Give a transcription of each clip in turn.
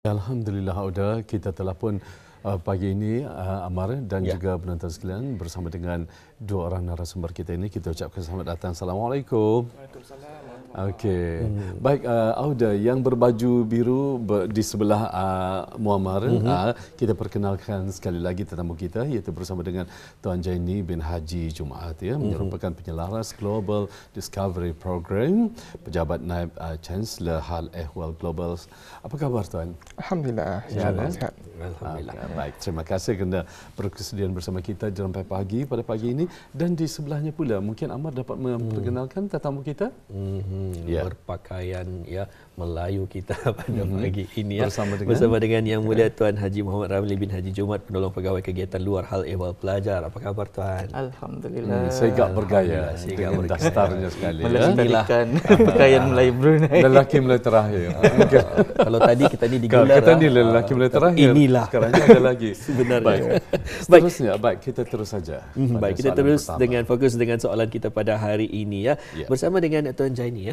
Alhamdulillah, Auda, kita telah pun pagi ini Amar dan juga penonton sekalian bersama dengan dua orang narasumber kita ini. Kita ucapkan selamat datang. Assalamualaikum. Waalaikumsalam. Okey. Baik, Auda yang berbaju biru di sebelah Muammar, kita perkenalkan sekali lagi tetamu kita iaitu bersama dengan Tuan Jaini bin Haji Jumaat ya, merupakan penyelaras Global Discovery Program, pejabat Naib Chancellor Hal Ehwal Global. Apa khabar Tuan? Alhamdulillah, sihat. Alhamdulillah. Baik, terima kasih kerana berkesediaan bersama kita sampai pagi pada pagi ini. Dan di sebelahnya pula mungkin Amar dapat memperkenalkan tetamu kita. Berpakaian Melayu kita pada pagi ini bersama dengan Yang Mulia Tuan Haji Muhammad Ramli bin Haji Jumaat, penolong pegawai kegiatan luar Hal Ehwal Pelajar. Apa khabar Tuan? Alhamdulillah. Segak bergaya dengan dastarnya sekali. Melestarikan pakaian Melayu Brunei. Lelaki Melayu terakhir. Kalau tadi kita ni digelar. Kita ni lelaki Melayu terakhir. Inilah. Sekarang ada lagi. Sebenarnya. Baik. Seterusnya, baik kita terus saja. Baik, kita terus dengan fokus dengan soalan kita pada hari ini bersama dengan Tuan Jaini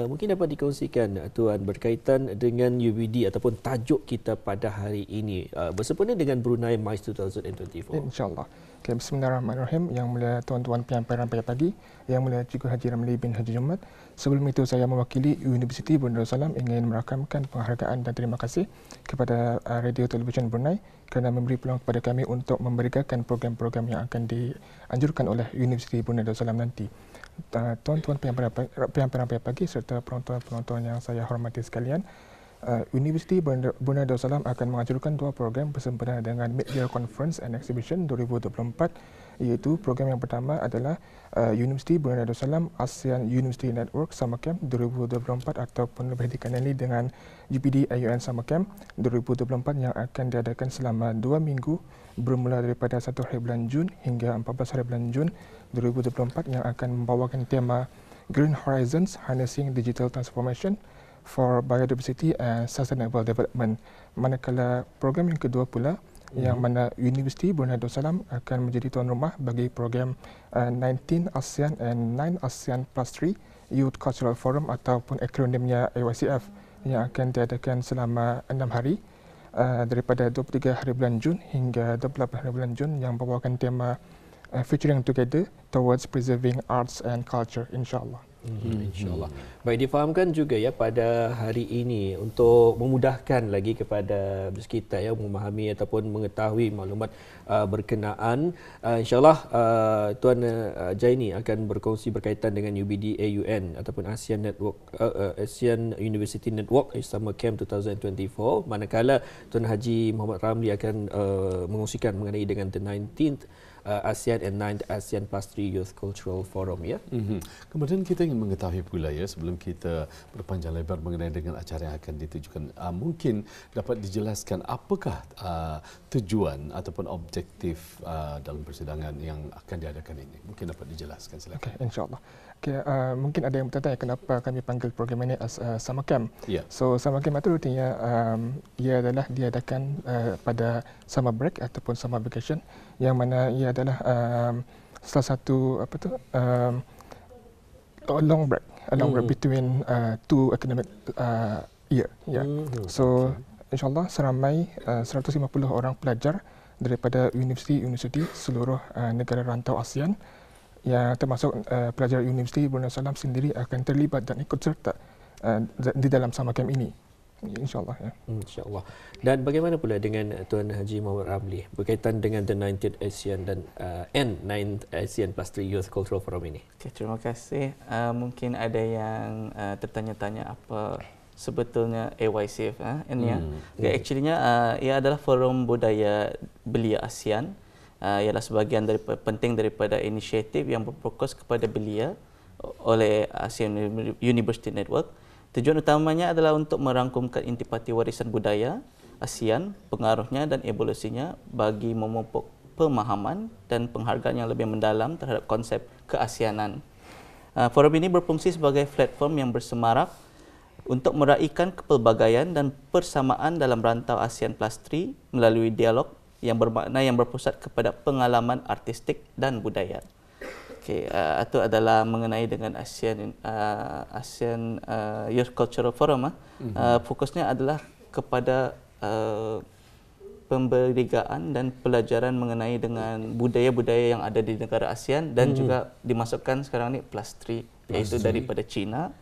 mungkin dapat dikongsikan Tuan berkaitan dengan UBD ataupun tajuk kita pada hari ini bersempena dengan Brunei MICE 2024. InsyaAllah. Okay, Bismillahirrahmanirrahim. Yang mulia tuan-tuan penyampaian pagi, Yang mulia Cikgu Haji Ramli bin Haji Jumaat. Sebelum itu saya mewakili Universiti Brunei Darussalam ingin merakamkan penghargaan dan terima kasih kepada Radio Television Brunei kerana memberi peluang kepada kami untuk memberikan program-program yang akan dianjurkan oleh Universiti Brunei Darussalam nanti. Tuan-tuan penyampaian pagi serta penonton-penonton yang saya hormati sekalian, Universiti Brunei Darussalam akan menganjurkan dua program bersempena dengan Mid-Year Conference and Exhibition 2024, iaitu program yang pertama adalah Universiti Brunei Darussalam ASEAN University Network Summer Camp 2024 ataupun lebih dikenali dengan UPD AUN Summer Camp 2024 yang akan diadakan selama 2 minggu bermula daripada 1 hari bulan Jun hingga 14 hari bulan Jun 2024 yang akan membawakan tema Green Horizons Harnessing Digital Transformation for Biodiversity and Sustainable Development. Manakala program yang kedua pula yang mana Universiti Brunei Darussalam akan menjadi tuan rumah bagi program 19 ASEAN and 9 ASEAN Plus 3 Youth Cultural Forum ataupun akronimnya AYCF yang akan diadakan selama 6 hari daripada 23 hari bulan Jun hingga 28 hari bulan Jun yang membawakan tema Featuring Together Towards Preserving Arts and Culture, insyaAllah. InsyaAllah. Baik, difahamkan juga pada hari ini untuk memudahkan lagi kepada kita memahami ataupun mengetahui maklumat berkenaan. InsyaAllah Tuan Jaini akan berkongsi berkaitan dengan UBD AUN ataupun ASEAN Network ASEAN University Network Summer Camp 2024, manakala Tuan Haji Muhammad Ramli akan mengongsikan mengenai dengan the 19th ASEAN and 9th ASEAN Plus 3 Youth Cultural Forum Kemudian kita ingin mengetahui pula sebelum kita berpanjang lebar mengenai dengan acara yang akan ditujukan, mungkin dapat dijelaskan apakah tujuan ataupun objektif dalam persidangan yang akan diadakan ini. Mungkin dapat dijelaskan, silakan. Okay, insyaAllah. Okay, mungkin ada yang bertanya kenapa kami panggil program ini as Summer Camp. So Summer Camp itu rutinnya ia adalah diadakan pada summer break ataupun summer vacation, yang mana ia adalah salah satu long break between two academic year. So insyaAllah seramai 150 orang pelajar daripada universiti seluruh negara rantau ASEAN yang termasuk pelajar Universiti Brunei Darussalam sendiri akan terlibat dan ikut serta di dalam Summer Camp ini, insyaAllah. InsyaAllah. Dan bagaimana pula dengan Tuan Haji Muhammad Ramli berkaitan dengan the 19th ASEAN dan 9th ASEAN Plus 3 Youth Cultural Forum ini? Okay, terima kasih. Mungkin ada yang tertanya-tanya apa sebetulnya AYCF actually-nya ia adalah forum budaya belia ASEAN. Ialah sebahagian penting daripada inisiatif yang berfokus kepada belia oleh ASEAN University Network. Tujuan utamanya adalah untuk merangkumkan intipati warisan budaya ASEAN, pengaruhnya dan evolusinya bagi memupuk pemahaman dan penghargaan yang lebih mendalam terhadap konsep keasianan. Forum ini berfungsi sebagai platform yang bersemarak untuk meraihkan kepelbagaian dan persamaan dalam rantau ASEAN Plus 3 melalui dialog yang bermakna yang berpusat kepada pengalaman artistik dan budaya. Itu adalah mengenai dengan ASEAN Youth Cultural Forum. Fokusnya adalah kepada pemberigaan dan pelajaran mengenai dengan budaya-budaya yang ada di negara ASEAN dan juga dimasukkan sekarang ni +3 iaitu daripada China,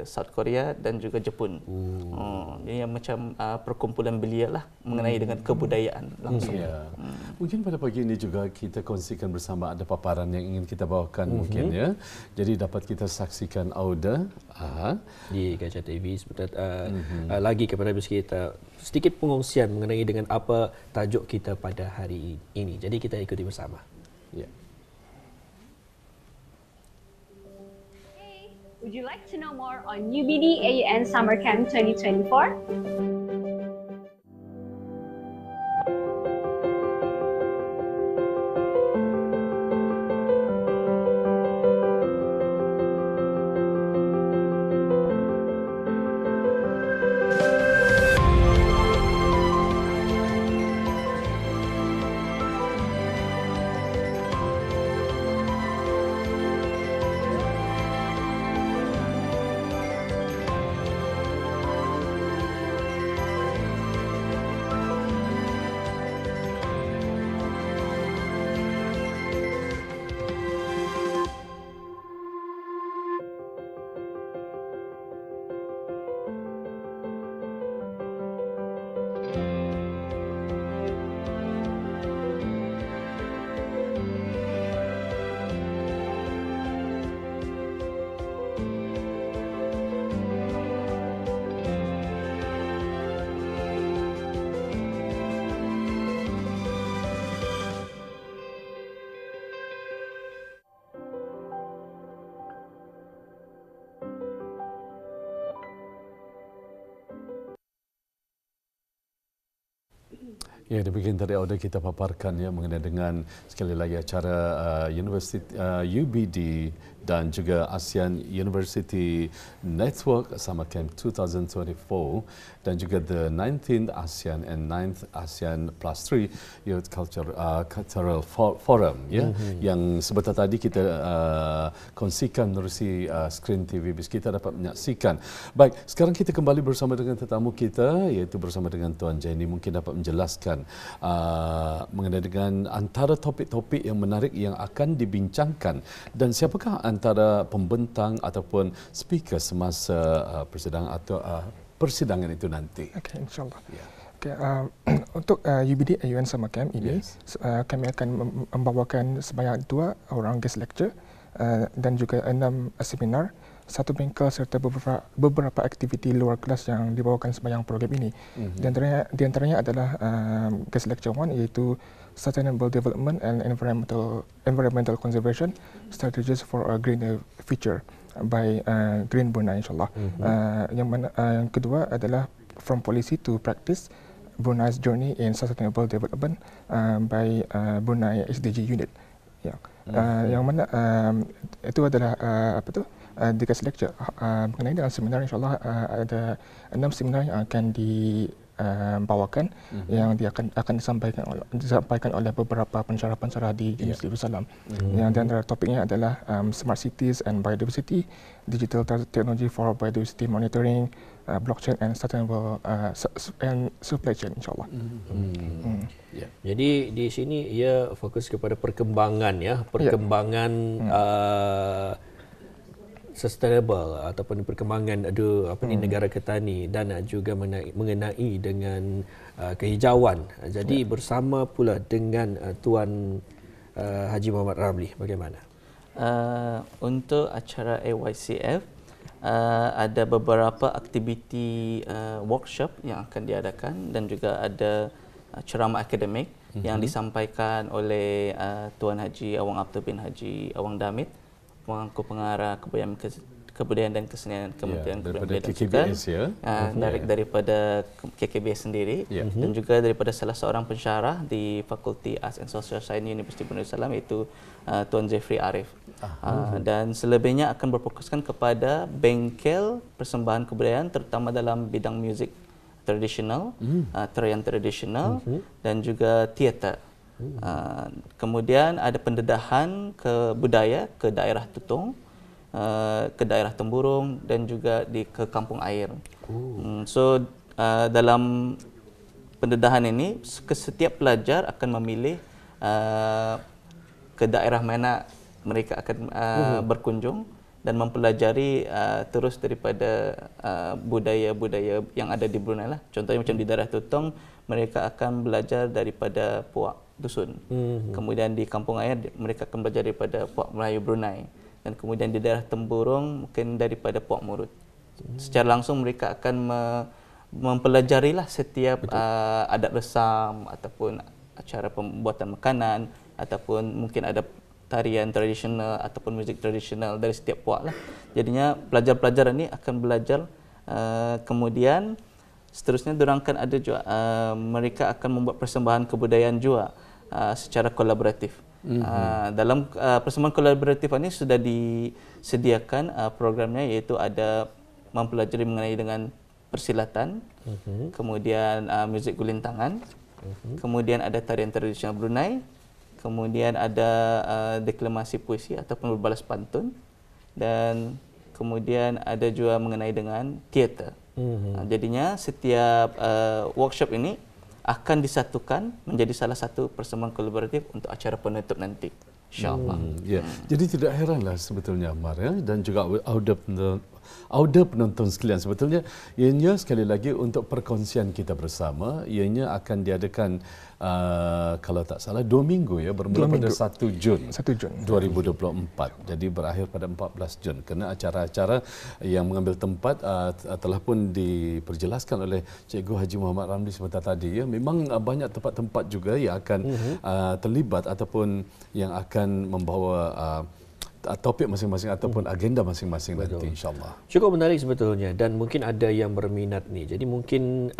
South Korea dan juga Jepun. Jadi macam perkumpulan belia lah mengenai dengan kebudayaan langsung. Mungkin pada pagi ini juga kita kongsikan bersama ada paparan yang ingin kita bawakan mungkin ya. Jadi dapat kita saksikan Auda di Gajah TV seperti lagi kepada kita sedikit pengongsian mengenai dengan apa tajuk kita pada hari ini. Jadi kita ikuti bersama. Would you like to know more on UBD AUN Summer Camp 2024? Ya, demikian tadi Auda kita paparkan ya mengenai dengan sekali lagi acara University UBD dan juga ASEAN University Network Summer Camp 2024 dan juga the 19th ASEAN and 9th ASEAN +3 Youth Cultural Forum ya yang sebentar tadi kita kongsikan melalui skrin TV bis kita dapat menyaksikan. Baik, sekarang kita kembali bersama dengan tetamu kita iaitu bersama dengan Tuan Jenny, mungkin dapat menjelaskan mengenai dengan antara topik-topik yang menarik yang akan dibincangkan dan siapakah antara pembentang ataupun speaker semasa persidangan atau persidangan itu nanti. Okey, insyaAllah. Okay, untuk UBD AUN Summer Camp ini, kami akan membawakan sebanyak 2 orang guest lecture dan juga 6 seminar, 1 bengkel serta beberapa aktiviti luar kelas yang dibawakan sepanjang program ini. Di antaranya adalah guest lecture 1 iaitu Sustainable Development and Environmental Conservation Strategies for a Greener Future by Green Brunei, insyaAllah. Yang kedua adalah From Policy to Practice, Brunei's Journey in Sustainable Development by Brunei SDG Unit. Yang mana itu adalah di guest lecture mengenai dengan seminar, insyaAllah ada 6 seminar yang akan dibawakan yang akan disampaikan oleh beberapa pensyarah-pensyarah di Universiti Darussalam. Yang di antara topiknya adalah Smart Cities and Biodiversity, Digital Technology for Biodiversity Monitoring, Blockchain and Sustainable and Supply Chain, insyaAllah. Jadi di sini ia fokus kepada perkembangan sustainable ataupun perkembangan negara ketani dan juga mengenai dengan kehijauan. Jadi bersama pula dengan Tuan Haji Muhammad Ramli, bagaimana? Untuk acara AYCF ada beberapa aktiviti workshop yang akan diadakan dan juga ada ceramah akademik yang disampaikan oleh Tuan Haji Awang Abdul bin Haji Awang Damit, Pemangku Pengarah Kebudayaan dan Kesenian Kementerian Kebudayaan dan Sukan, daripada KKBS sendiri dan juga daripada salah seorang pensyarah di Fakulti Arts and Social Science Universiti Brunei Darussalam iaitu Tuan Jeffrey Arif. Dan selebihnya akan berfokuskan kepada bengkel persembahan kebudayaan terutama dalam bidang muzik tradisional, tarian tradisional dan juga teater. Kemudian ada pendedahan ke budaya ke daerah Tutong, ke daerah Temburung dan juga ke kampung air. So dalam pendedahan ini setiap pelajar akan memilih ke daerah mana mereka akan berkunjung dan mempelajari terus daripada budaya-budaya yang ada di Brunei lah. Contohnya macam di daerah Tutong, mereka akan belajar daripada puak dusun. Kemudian di Kampung Air mereka akan belajar daripada puak Melayu Brunei. Dan kemudian di daerah Temburong mungkin daripada puak Murut. Secara langsung mereka akan mempelajarilah setiap adat resam ataupun cara pembuatan makanan ataupun mungkin ada tarian tradisional ataupun muzik tradisional dari setiap puak lah. Jadinya pelajar-pelajar ini akan belajar kemudian seterusnya diorang akan ada juga mereka akan membuat persembahan kebudayaan juga secara kolaboratif. Dalam persembahan kolaboratif ini sudah disediakan programnya, iaitu ada mempelajari mengenai dengan persilatan, kemudian muzik kulintangan, kemudian ada tarian tradisional Brunei, kemudian ada deklamasi puisi ataupun berbalas pantun, dan kemudian ada juga mengenai dengan teater. Jadinya setiap workshop ini akan disatukan menjadi salah satu persembahan kolaboratif untuk acara penutup nanti, insyaAllah. Jadi tidak heranlah sebetulnya Ammar dan juga Auda penonton sekalian, sebetulnya ianya sekali lagi untuk perkongsian kita bersama, ianya akan diadakan kalau tak salah 2 minggu ya, bermula pada 1 Jun 2024, jadi berakhir pada 14 Jun. Kerana acara-acara yang mengambil tempat telah pun diperjelaskan oleh Cikgu Haji Muhammad Ramli sebentar tadi ya, memang banyak tempat-tempat juga yang akan terlibat ataupun yang akan membawa topik masing-masing ataupun agenda masing-masing nanti, insyaAllah. Cukup menarik sebetulnya, dan mungkin ada yang berminat ni. Jadi mungkin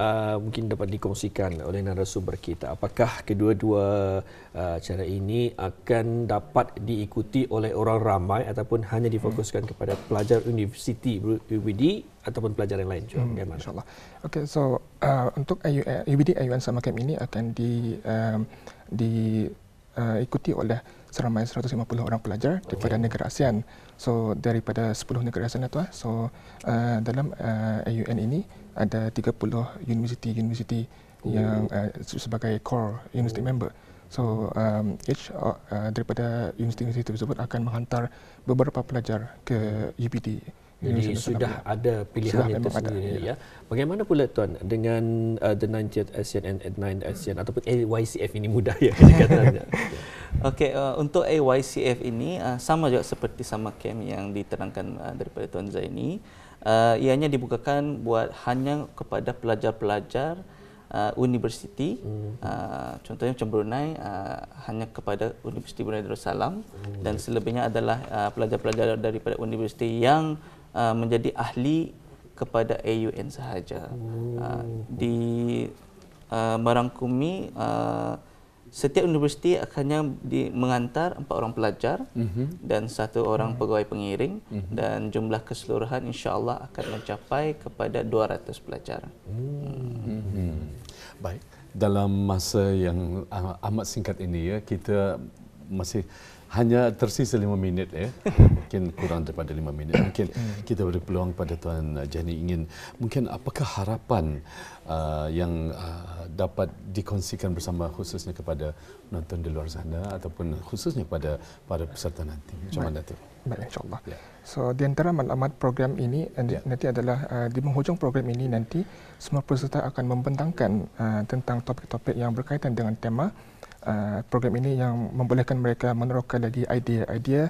dapat dikongsikan oleh narasumber kita, apakah kedua-dua acara ini akan dapat diikuti oleh orang ramai ataupun hanya difokuskan kepada pelajar Universiti UBD ataupun pelajar yang lain juga? Bagaimana? InsyaAllah. Okay, so untuk UBD AUN Summer Camp ini akan diikuti oleh seramai 150 orang pelajar daripada negara ASEAN. So daripada 10 negara ASEAN itu, so dalam AUN ini ada 30 universiti yang sebagai core university member. So each daripada universiti tersebut akan menghantar beberapa pelajar ke UBD. Jadi sudah ada pilihan yang tersendiri ya. Bagaimana pula Tuan dengan the 90th ASEAN and 9th ASEAN ataupun AYCF ini mudah ya dikatakan. Okey, untuk AYCF ini sama juga seperti Summer Camp yang diterangkan daripada Tuan Zaini. Ianya dibukakan buat hanya kepada pelajar-pelajar universiti. Contohnya macam Brunei hanya kepada Universiti Brunei Darussalam, dan selebihnya adalah pelajar-pelajar daripada universiti yang menjadi ahli kepada AUN sahaja. Merangkumi setiap universiti akannya mengantar 4 orang pelajar dan 1 orang pegawai pengiring, dan jumlah keseluruhan insya-Allah akan mencapai kepada 200 pelajar. Baik, dalam masa yang amat singkat ini ya, kita masih hanya tersisa 5 minit ya. Mungkin kurang daripada 5 minit. Mungkin kita beri peluang pada Tuan Jani ingin mungkin apakah harapan yang dapat dikongsikan bersama khususnya kepada penonton di luar sana ataupun khususnya kepada para peserta nanti. Macam mana tu? Baik, insyaAllah. So di antara maklumat program ini nanti adalah di penghujung program ini nanti semua peserta akan membentangkan tentang topik-topik yang berkaitan dengan tema program ini, yang membolehkan mereka meneroka lagi idea-idea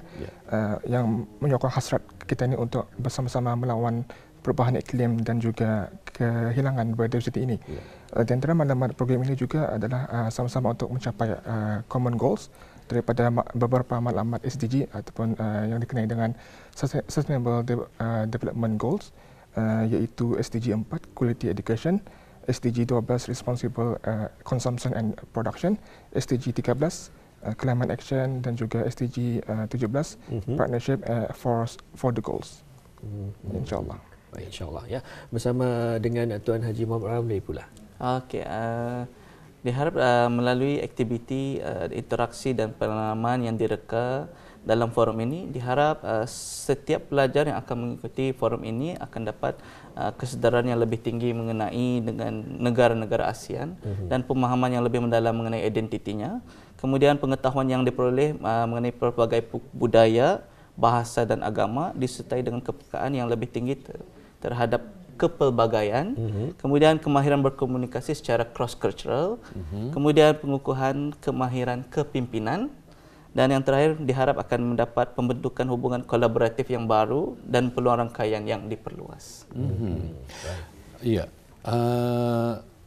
yang menyokong hasrat kita ini untuk bersama-sama melawan perubahan iklim dan juga kehilangan biodiversiti ini. Di antara maklumat program ini juga adalah sama-sama untuk mencapai common goals daripada beberapa maklumat SDG ataupun yang dikenai dengan Sustainable Development Goals, iaitu SDG 4 Quality Education, SDG 12 Responsible Consumption and Production, SDG 13 Climate Action, dan juga SDG 17 Partnership for the Goals. InsyaAllah. Baik, insyaAllah ya. Bersama dengan Tuan Haji Muhammad Ramli pula. Okey, diharap melalui aktiviti interaksi dan pengalaman yang direka dalam forum ini. Diharap setiap pelajar yang akan mengikuti forum ini akan dapat kesedaran yang lebih tinggi mengenai dengan negara-negara ASEAN dan pemahaman yang lebih mendalam mengenai identitinya. Kemudian pengetahuan yang diperoleh mengenai pelbagai budaya, bahasa dan agama disertai dengan kepekaan yang lebih tinggi terhadap kepelbagaian, kemudian kemahiran berkomunikasi secara cross-cultural, kemudian pengukuhan kemahiran kepimpinan, dan yang terakhir diharap akan mendapat pembentukan hubungan kolaboratif yang baru dan peluang rangkaian yang diperluas. Iya.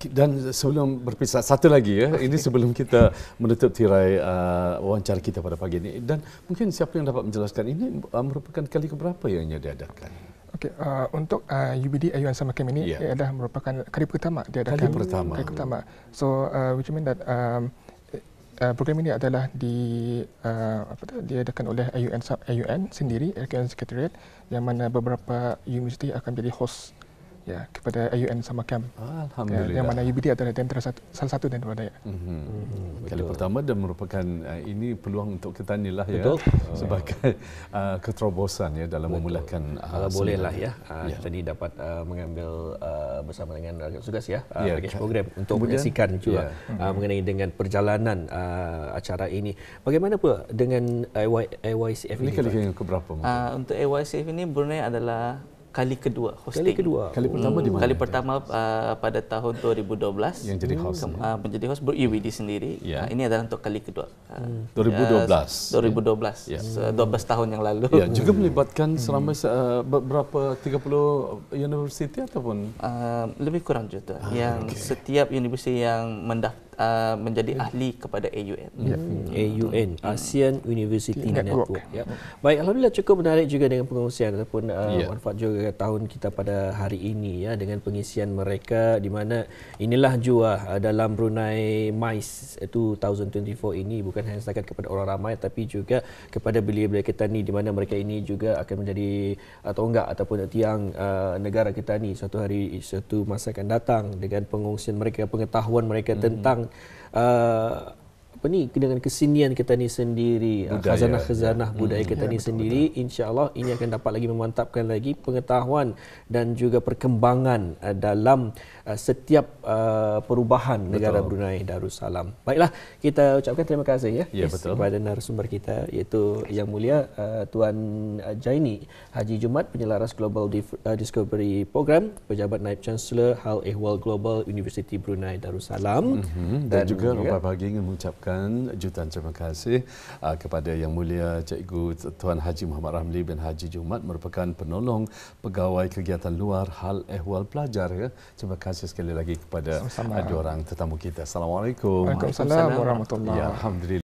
Dan sebelum berpisah, satu lagi ya, ini sebelum kita menutup tirai wawancara kita pada pagi ini, dan mungkin siapa yang dapat menjelaskan ini merupakan kali keberapa yang diadakan? Okey, untuk UBD AUN Summer Camp ini adalah merupakan kali pertama diadakan. Kali pertama. So which mean that program ini adalah diadakan oleh AUN sendiri, AUN Secretariat, yang mana beberapa universiti akan menjadi host kepada AUN Summer Camp. Alhamdulillah. Yang mana UBD adalah salah satu daripada. Kali pertama dan merupakan ini peluang untuk kita inilah ya sebagai keterobosan ya dalam memulakan. Bolehlah ya kita ni dapat mengambil bersama dengan tugas package program untuk menyaksikan juga mengenai dengan perjalanan acara ini. Bagaimana pula dengan AYCF ini? Kali yang keberapa? Untuk AYCF ini Brunei adalah kali kedua hosting. Kali pertama di mana? Kali pertama pada tahun 2012 yang jadi host. Menjadi host UBD sendiri. Ini adalah untuk kali kedua. 2012. 12 tahun yang lalu. Juga melibatkan seramai berapa 30 universiti ataupun lebih kurang juta. Yang setiap universiti yang menjadi ahli kepada AUN. AUN, ASEAN University Network. Baik, alhamdulillah cukup menarik juga dengan pengungsian ataupun manfaat juga tahun kita pada hari ini dengan pengisian mereka, di mana inilah jua dalam Brunei MICE 2024 ini bukan hanya setakat kepada orang ramai tapi juga kepada belia-belia kita ni, di mana mereka ini juga akan menjadi tonggak ataupun tiang negara kita ni suatu masa akan datang dengan pengungsian mereka, pengetahuan mereka tentang dengan kesenian kita ni sendiri, khazanah-khazanah budaya kita ni sendiri. InsyaAllah ini akan dapat lagi memantapkan lagi pengetahuan dan juga perkembangan dalam setiap perubahan negara Brunei Darussalam. Baiklah, kita ucapkan terima kasih kepada narasumber kita, iaitu Yang Mulia Tuan Jaini Haji Jumat, Penyelaras Global Discovery Program, Pejabat Naib Chancellor Hal Ehwal Global University Brunei Darussalam. Dan juga pagi ingin mengucapkan jutaan terima kasih kepada Yang Mulia Cikgu Tuan Haji Muhammad Ramli bin Haji Jumat, merupakan penolong pegawai kegiatan luar Hal Ehwal Pelajar. Terima kasih sekali lagi kepada dua orang tetamu kita. Assalamualaikum. Waalaikumsalam warahmatullahi wabarakatuh. Alhamdulillah.